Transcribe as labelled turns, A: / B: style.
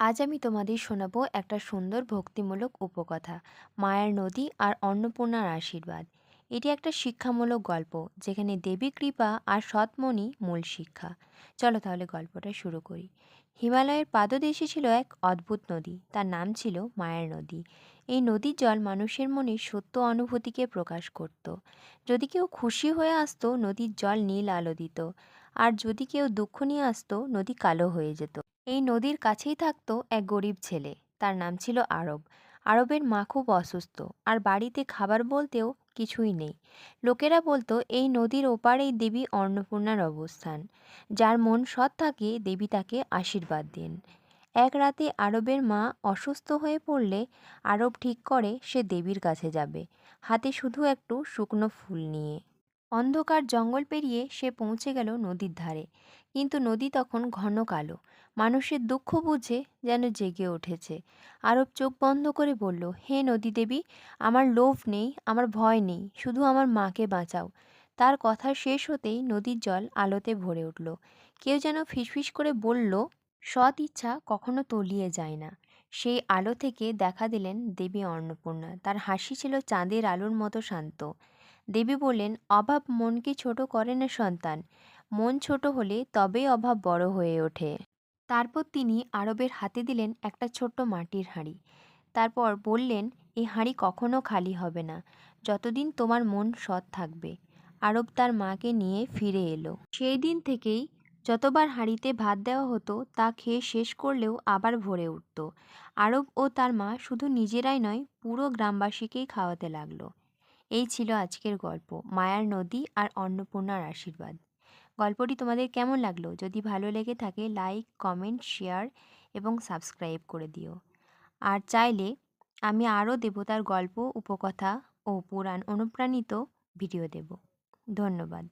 A: আজ আমি তোমাদের শোনাবো একটা সুন্দর ভক্তিমূলক উপকথা, মায়ার নদী আর অন্নপূর্ণার আশীর্বাদ। এটি একটা শিক্ষামূলক গল্প, যেখানে দেবী কৃপা আর সৎমনি মূল শিক্ষা। চলো তাহলে গল্পটা শুরু করি। হিমালয়ের পাদদেশে ছিল এক অদ্ভুত নদী, তার নাম ছিল মায়ার নদী। এই নদীর জল মানুষের মনে সত্য অনুভূতিকে প্রকাশ করত। যদি কেউ খুশি হয়ে আসতো, নদীর জল নীল আলো দিত, আর যদি কেউ দুঃখ নিয়ে আসতো, নদী কালো হয়ে যেত। এই নদীর কাছেই থাকতো এক গরিব ছেলে, তার নাম ছিল আরব। আরবের মা খুব অসুস্থ, আর বাড়িতে খাবার বলতেও কিছুই নেই। লোকেরা বলতো এই নদীর ওপারেই দেবী অন্নপূর্ণার অবস্থান। যার মন সৎ থাকে, দেবী তাকে আশীর্বাদ দেন। এক রাতে আরবের মা অসুস্থ হয়ে পড়লে আরব ঠিক করে সে দেবীর কাছে যাবে, হাতে শুধু একটু শুকনো ফুল নিয়ে। অন্ধকার জঙ্গল পেরিয়ে সে পৌঁছে গেল নদীর ধারে, কিন্তু নদী তখন ঘন কালো। মানুষের দুঃখ বুঝে যেন জেগে উঠেছে। আরব চোখ বন্ধ করে বলল, হে নদী দেবী, আমার লোভ নেই, আমার ভয় নেই, শুধু আমার মাকে বাঁচাও। তার কথা শেষ হতেই নদীর জল আলোতে ভরে উঠল। কেউ যেন ফিসফিস করে বলল, সৎ ইচ্ছা কখনো তলিয়ে যায় না। সেই আলো থেকে দেখা দিলেন দেবী অন্নপূর্ণা। তার হাসি ছিল চাঁদের আলোর মতো শান্ত। দেবী বললেন, অভাব মনকে ছোট করে না সন্তান, মন ছোট হলে তবেই অভাব বড় হয়ে ওঠে। তারপর তিনি আরবের হাতে দিলেন একটা ছোট্ট মাটির হাঁড়ি। তারপর বললেন, এই হাঁড়ি কখনো খালি হবে না, যতদিন তোমার মন সৎ থাকবে। আরব তার মাকে নিয়ে ফিরে এলো। সেই দিন থেকেই যতবার হাঁড়িতে ভাত দেওয়া হতো, তা খেয়ে শেষ করলেও আবার ভরে উঠত। আরব ও তার মা শুধু নিজেরাই নয়, পুরো গ্রামবাসীকেই খাওয়াতে লাগলো। এই ছিল আজকের গল্প, মায়ার নদী আর অন্নপূর্ণার আশীর্বাদ। গল্পটি তোমাদের কেমন লাগলো? যদি ভালো লেগে থাকে, লাইক, কমেন্ট, শেয়ার এবং সাবস্ক্রাইব করে দিও। আর চাইলে আমি আরও দেবতার গল্প, উপকথা ও পুরাণ অনুপ্রাণিত ভিডিও দেব। ধন্যবাদ।